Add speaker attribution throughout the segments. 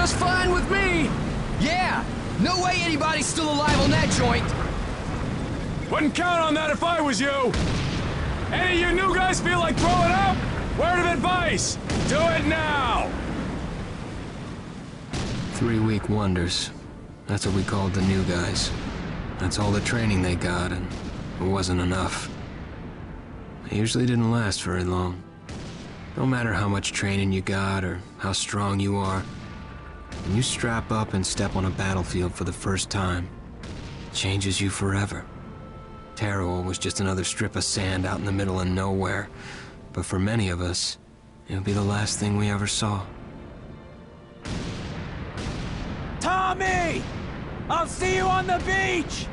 Speaker 1: just fine with me.
Speaker 2: Yeah, no way anybody's still alive on that joint.
Speaker 3: Wouldn't count on that if I was you. Any of you new guys feel like throwing up? Word of advice, do it now.
Speaker 4: 3-week wonders. That's what we called the new guys. That's all the training they got, and it wasn't enough. It usually didn't last very long. No matter how much training you got or how strong you are, when you strap up and step on a battlefield for the first time, it changes you forever. Terror was just another strip of sand out in the middle of nowhere, but for many of us, it would be the last thing we ever saw.
Speaker 5: Tommy! I'll see you on the beach!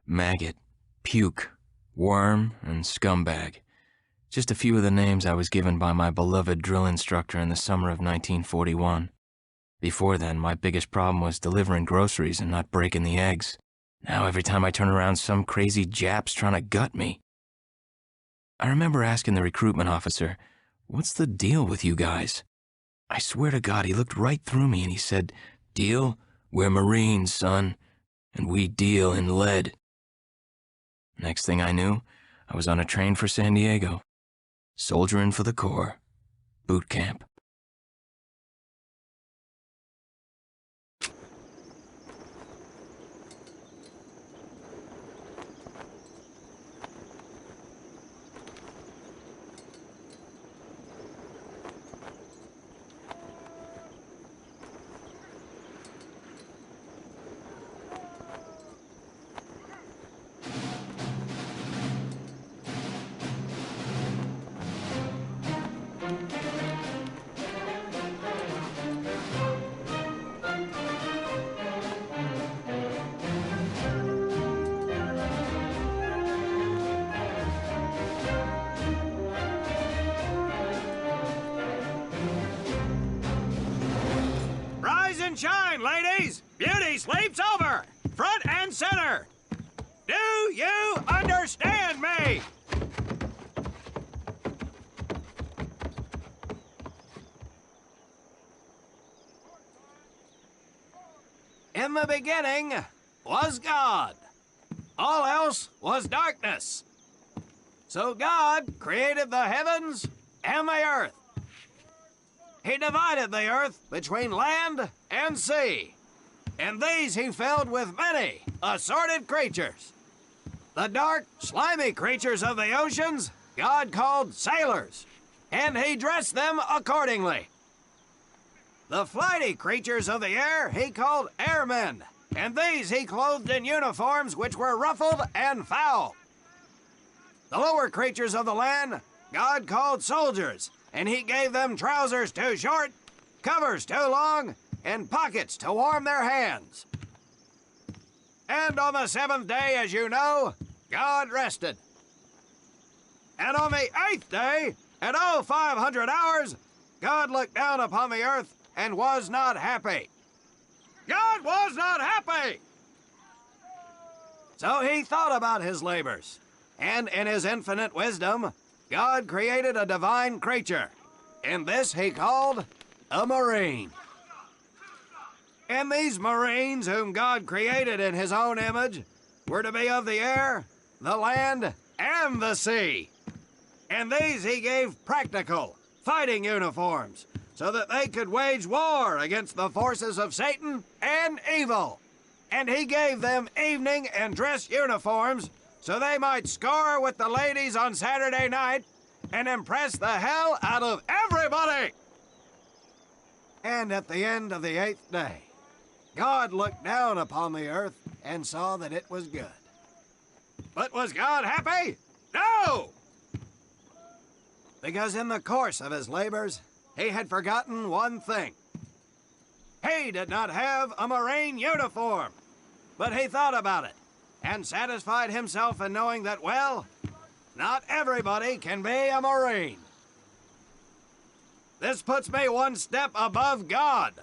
Speaker 4: Maggot, puke, worm, and scumbag. Just a few of the names I was given by my beloved drill instructor in the summer of 1941. Before then, my biggest problem was delivering groceries and not breaking the eggs. Now every time I turn around, some crazy Jap's trying to gut me. I remember asking the recruitment officer, "What's the deal with you guys?" I swear to God, he looked right through me and he said, "Deal? We're Marines, son, and we deal in lead." Next thing I knew, I was on a train for San Diego, soldiering for the Corps, boot camp.
Speaker 5: and shine, ladies! Beauty sleeps over! Front and center! Do you understand me? In the beginning was God. All else was darkness. So God created the heavens and the earth. He divided the earth between land and sea, and these he filled with many assorted creatures. The dark, slimy creatures of the oceans God called sailors, and he dressed them accordingly. The flighty creatures of the air he called airmen, and these he clothed in uniforms which were ruffled and foul. The lower creatures of the land God called soldiers, and he gave them trousers too short, covers too long, and pockets to warm their hands. And on the seventh day, as you know, God rested. And on the eighth day, at 0500 hours, God looked down upon the earth and was not happy. God was not happy! So he thought about his labors, and in his infinite wisdom, God created a divine creature, and this he called a Marine. And these Marines, whom God created in his own image, were to be of the air, the land, and the sea. And these he gave practical, fighting uniforms, so that they could wage war against the forces of Satan and evil. And he gave them evening and dress uniforms, so they might score with the ladies on Saturday night and impress the hell out of everybody. And at the end of the eighth day, God looked down upon the earth and saw that it was good. But was God happy? No! Because in the course of his labors, he had forgotten one thing. He did not have a Marine uniform, but he thought about it and satisfied himself in knowing that, well, not everybody can be a Marine. This puts me one step above God,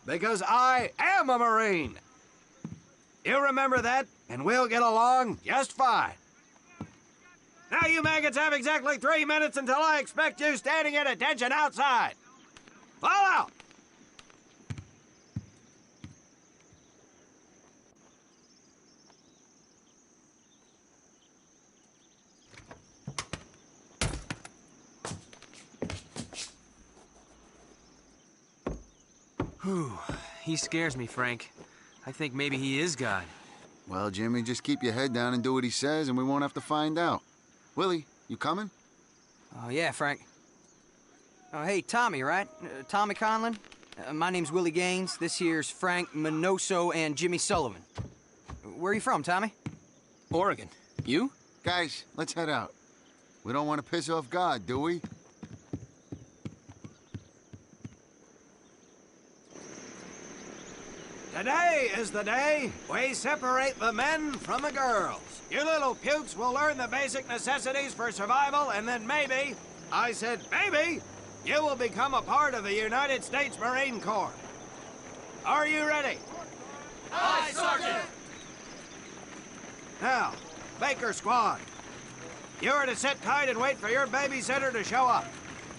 Speaker 5: because I am a Marine. You remember that, and we'll get along just fine. Now you maggots have exactly 3 minutes until I expect you standing at attention outside. Fall out!
Speaker 1: Whew. He scares me, Frank. I think maybe he is God.
Speaker 6: Well, Jimmy, just keep your head down and do what he says, and we won't have to find out. Willie, you coming?
Speaker 2: Oh, yeah, Frank. Oh, hey, Tommy, right? Tommy Conlon? My name's Willie Gaines. This here's Frank Minoso and Jimmy Sullivan. Where are you from, Tommy?
Speaker 4: Oregon. You?
Speaker 6: Guys, let's head out. We don't want to piss off God, do we?
Speaker 5: Today is the day we separate the men from the girls. You little pukes will learn the basic necessities for survival, and then maybe, I said maybe, you will become a part of the United States Marine Corps. Are you ready?
Speaker 2: Aye, Sergeant!
Speaker 5: Now, Baker Squad. You are to sit tight and wait for your babysitter to show up.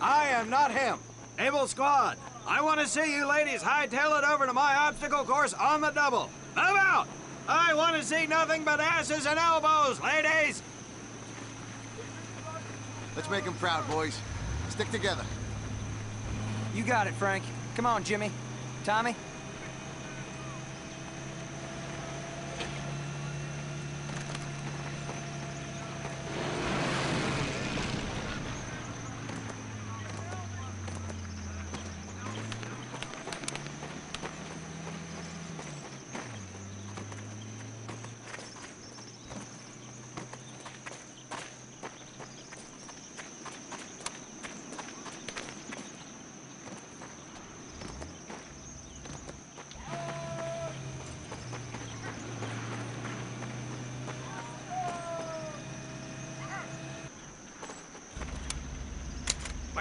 Speaker 5: I am not him. Able Squad. I want to see you ladies hightail it over to my obstacle course on the double. Move out! I want to see nothing but asses and elbows, ladies!
Speaker 6: Let's make him proud, boys. Stick together.
Speaker 2: You got it, Frank. Come on, Jimmy. Tommy?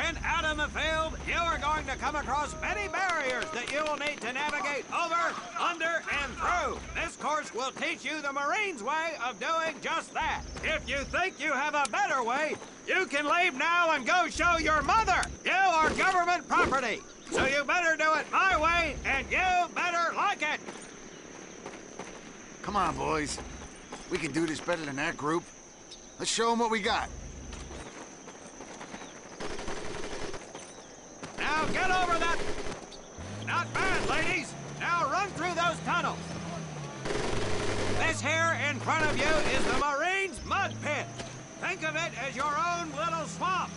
Speaker 5: When out in the field, you are going to come across many barriers that you will need to navigate over, under, and through. This course will teach you the Marines' way of doing just that. If you think you have a better way, you can leave now and go show your mother. You are government property, so you better do it my way, and you better like it.
Speaker 6: Come on, boys. We can do this better than that group. Let's show them what we got.
Speaker 5: Now get over that. Not bad, ladies. Now run through those tunnels. This here in front of you is the Marines' mud pit. Think of it as your own little swamp.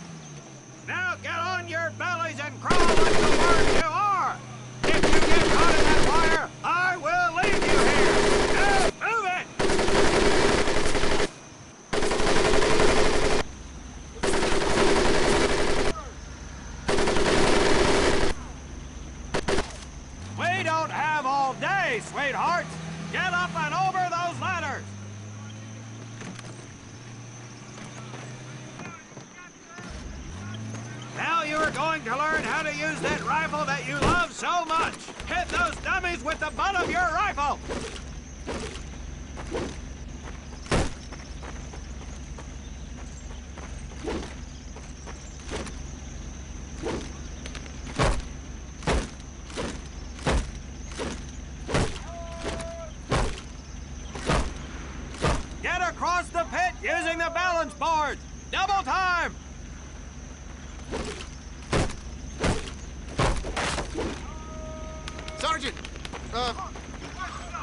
Speaker 5: Now get on your bellies and crawl like the birds you are. If you get caught in that fire, I will leave you here. Now move it. We don't have all day, sweethearts. Get up and over those ladders. Now you are going to learn how to use that rifle that you love so much. Hit those dummies with the butt of your rifle. Get across the pit using the balance boards. Double time.
Speaker 6: Sergeant!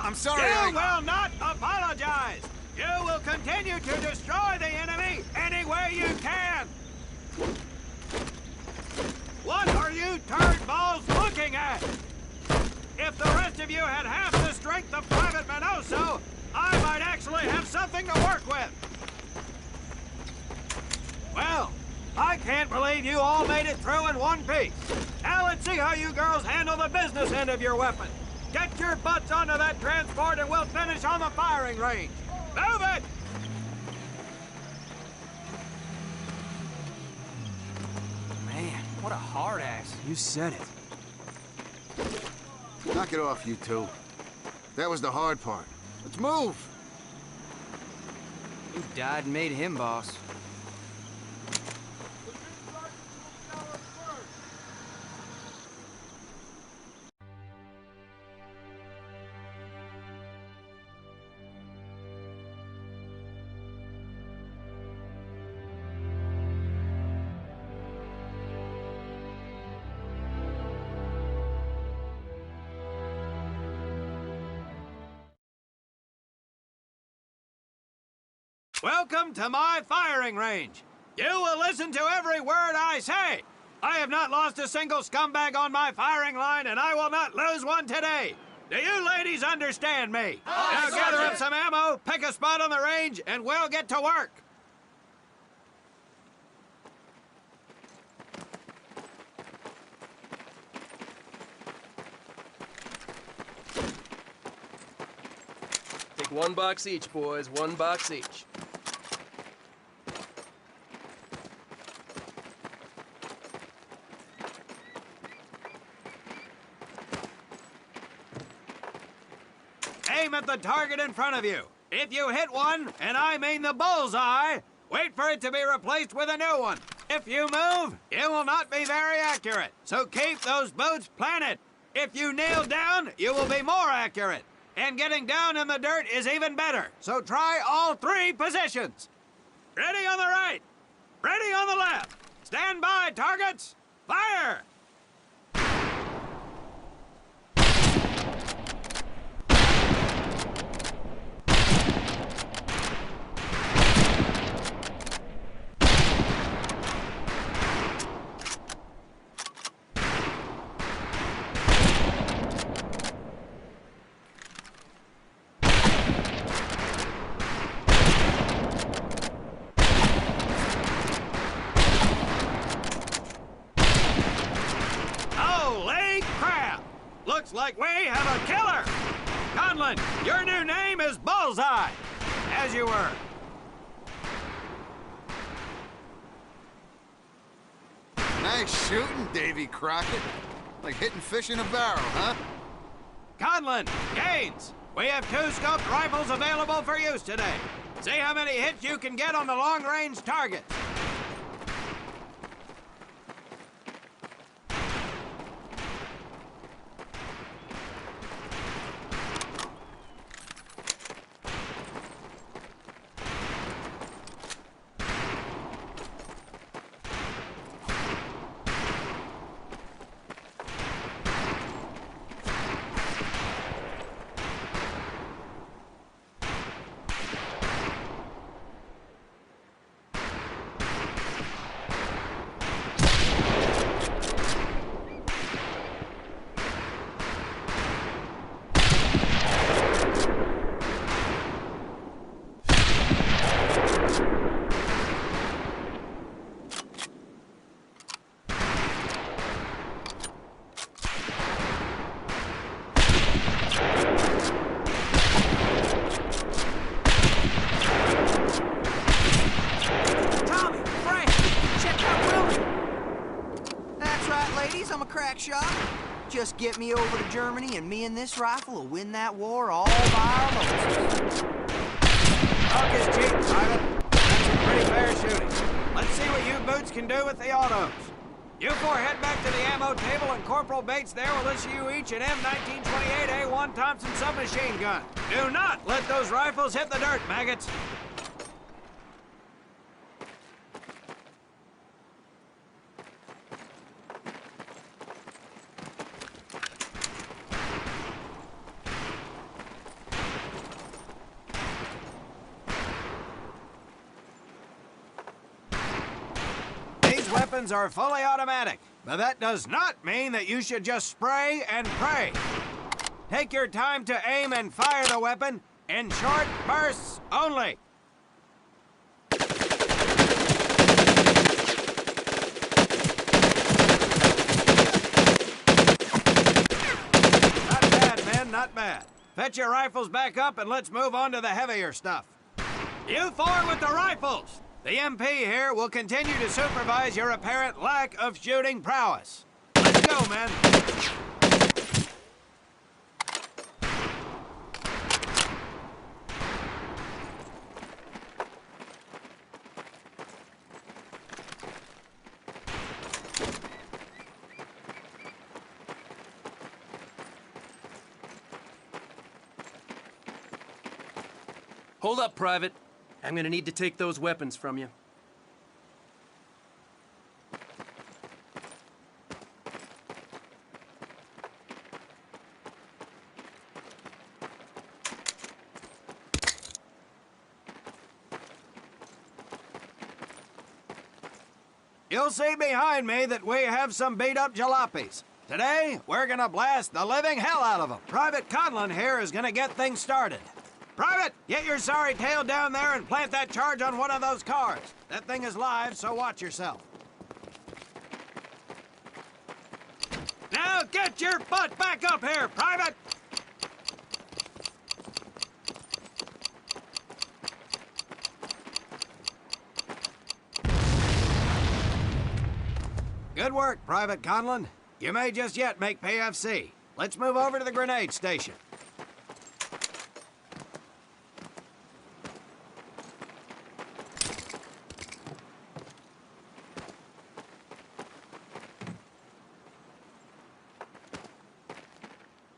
Speaker 6: I'm sorry,
Speaker 5: You will not apologize! You will continue to destroy the enemy any way you can! What are you turd balls looking at? If the rest of you had half the strength of Private Minoso, I might actually have something to work with! Well, I can't believe you all made it through in one piece. Now let's see how you girls handle the business end of your weapon. Get your butts onto that transport and we'll finish on the firing range. Move it!
Speaker 2: Man, what a hard ass.
Speaker 1: You said it.
Speaker 6: Knock it off, you two. That was the hard part. Let's move!
Speaker 2: You died and made him boss.
Speaker 5: Welcome to my firing range. You will listen to every word I say. I have not lost a single scumbag on my firing line, and I will not lose one today. Do you ladies understand me? Now gather up some ammo, pick a spot on the range, and we'll get to work.
Speaker 7: Take 1 box each, boys. 1 box each.
Speaker 5: Aim at the target in front of you. If you hit one, and I mean the bullseye, wait for it to be replaced with a new one. If you move, it will not be very accurate. So keep those boots planted. If you kneel down, you will be more accurate. And getting down in the dirt is even better. So try all 3 positions. Ready on the right. Ready on the left. Stand by, targets. Fire! Looks like we have a killer! Conlon, your new name is Bullseye, as you were.
Speaker 6: Nice shooting, Davy Crockett. Like hitting fish in a barrel, huh?
Speaker 5: Conlon, Gaines, we have 2 scoped rifles available for use today. See how many hits you can get on the long-range target.
Speaker 2: I'm a crack shot. Just get me over to Germany and me and this rifle will win that war all by ourselves.
Speaker 5: Talk is cheap, Private. That's some pretty fair shooting. Let's see what you boots can do with the autos. You 4 head back to the ammo table and Corporal Bates there will issue you each an M1928A1 Thompson submachine gun. Do not let those rifles hit the dirt, maggots. Weapons are fully automatic, but that does not mean that you should just spray and pray. Take your time to aim and fire the weapon in short bursts only. Not bad, men, not bad. Fetch your rifles back up and let's move on to the heavier stuff. You 4 with the rifles! The MP here will continue to supervise your apparent lack of shooting prowess. Let's go, men.
Speaker 7: Hold up, Private. I'm gonna need to take those weapons from you.
Speaker 5: You'll see behind me that we have some beat-up jalopies. Today, we're gonna blast the living hell out of them. Private Conlon here is gonna get things started. Private, get your sorry tail down there and plant that charge on one of those cars. That thing is live, so watch yourself. Now get your butt back up here, Private! Good work, Private Conlon. You may just yet make PFC. Let's move over to the grenade station.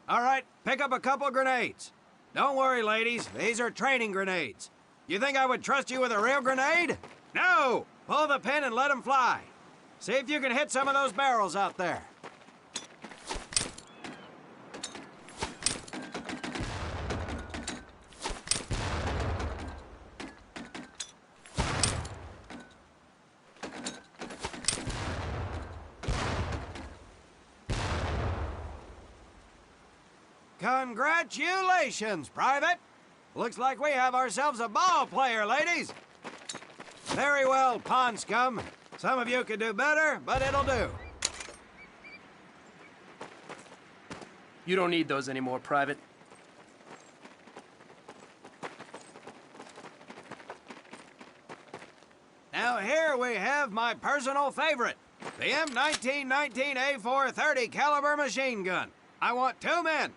Speaker 5: All right, pick up a couple grenades. Don't worry, ladies. These are training grenades. You think I would trust you with a real grenade? No! Pull the pin and let them fly. See if you can hit some of those barrels out there. Congratulations, Private! Looks like we have ourselves a ball player, ladies. Very well, pond scum. Some of you could do better, but it'll do.
Speaker 7: You don't need those anymore, Private.
Speaker 5: Now here we have my personal favorite, the M1919A4 30 caliber machine gun. I want 2 men.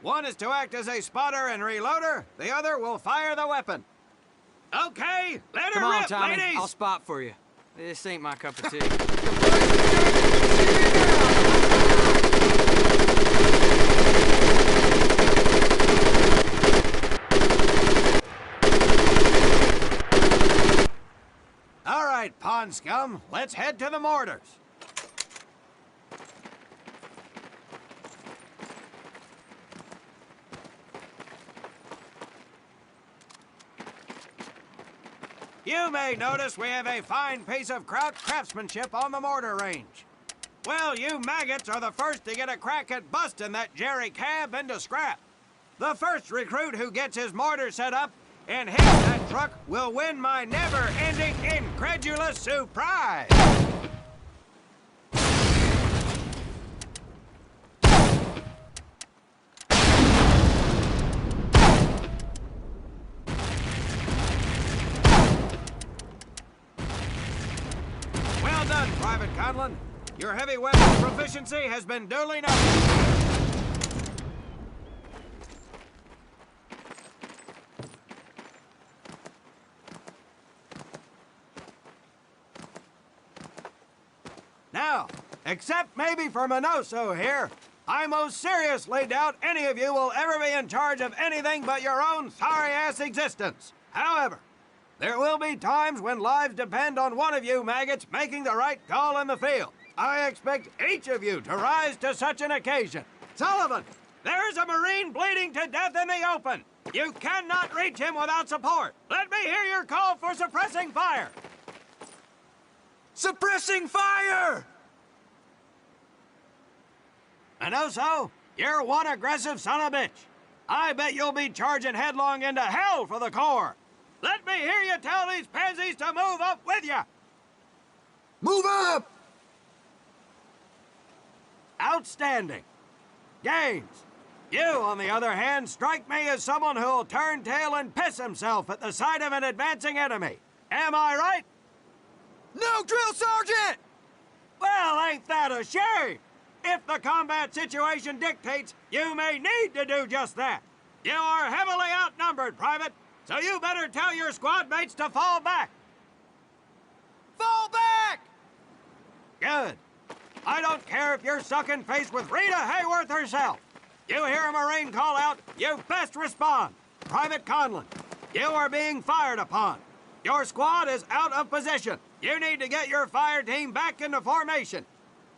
Speaker 5: One is to act as a spotter and reloader. The other will fire the weapon. Okay, let her
Speaker 2: Come on,
Speaker 5: rip,
Speaker 2: Tommy.
Speaker 5: ladies!
Speaker 2: I'll spot for you. This ain't my cup of tea.
Speaker 5: All right, pond scum, let's head to the mortars. You may notice we have a fine piece of craftsmanship on the mortar range. Well, you maggots are the first to get a crack at busting that Jerry cab into scrap. The first recruit who gets his mortar set up and hits that truck will win my never-ending incredulous surprise. Well done, Private Conlon. Your heavy weapons proficiency has been duly noted. Now, except maybe for Minoso here, I most seriously doubt any of you will ever be in charge of anything but your own sorry-ass existence. However, there will be times when lives depend on one of you maggots making the right call in the field. I expect each of you to rise to such an occasion. Sullivan, there's a Marine bleeding to death in the open. You cannot reach him without support. Let me hear your call for suppressing fire.
Speaker 2: Suppressing fire!
Speaker 5: Minoso, you're one aggressive son of a bitch. I bet you'll be charging headlong into hell for the Corps. Let me hear you tell these pansies to move up with you.
Speaker 6: Move up!
Speaker 5: Outstanding. Gaines, you, on the other hand, strike me as someone who'll turn tail and piss himself at the sight of an advancing enemy. Am I right?
Speaker 2: No, Drill Sergeant!
Speaker 5: Well, ain't that a shame? If the combat situation dictates, you may need to do just that. You are heavily outnumbered, Private, so you better tell your squad mates to fall back.
Speaker 2: Fall back!
Speaker 5: Good. I don't care if you're sucking face with Rita Hayworth herself. You hear a Marine call out, you best respond. Private Conlon, you are being fired upon. Your squad is out of position. You need to get your fire team back into formation.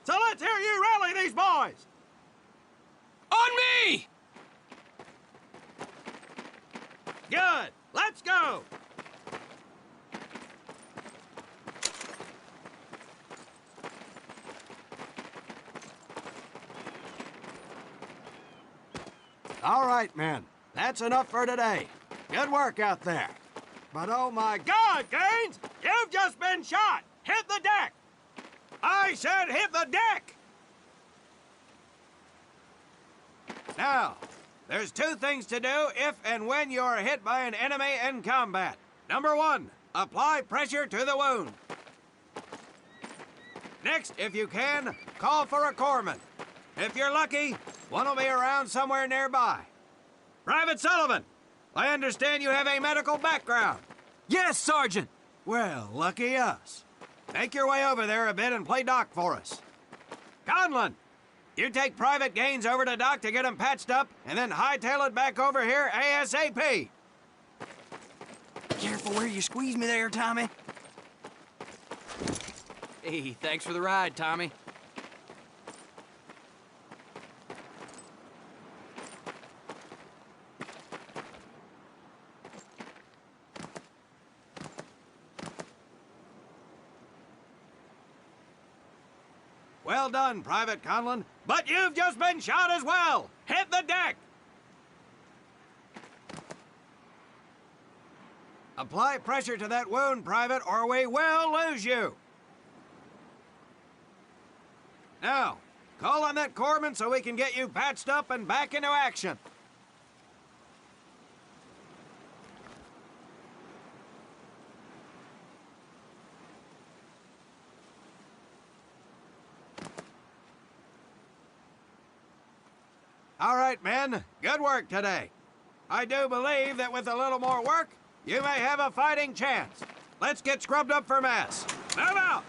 Speaker 5: So let's hear you rally these boys.
Speaker 7: On me!
Speaker 5: Good. Let's go. All right, men. That's enough for today. Good work out there. But oh my God, Gaines! You've just been shot! Hit the deck! I said hit the deck! Now, there's 2 things to do if and when you're hit by an enemy in combat. Number 1, apply pressure to the wound. Next, if you can, call for a corpsman. If you're lucky, one will be around somewhere nearby. Private Sullivan, I understand you have a medical background.
Speaker 2: Yes, Sergeant!
Speaker 5: Well, lucky us. Make your way over there a bit and play doc for us. Conlon, you take Private Gaines over to doc to get him patched up, and then hightail it back over here ASAP.
Speaker 2: Careful where you squeeze me there, Tommy. Hey, thanks for the ride, Tommy.
Speaker 5: Well done, Private Conlon, but you've just been shot as well. Hit the deck. Apply pressure to that wound, Private, or we will lose you. Now, call on that corpsman so we can get you patched up and back into action. All right, men. Good work today. I do believe that with a little more work, you may have a fighting chance. Let's get scrubbed up for mess. Move out!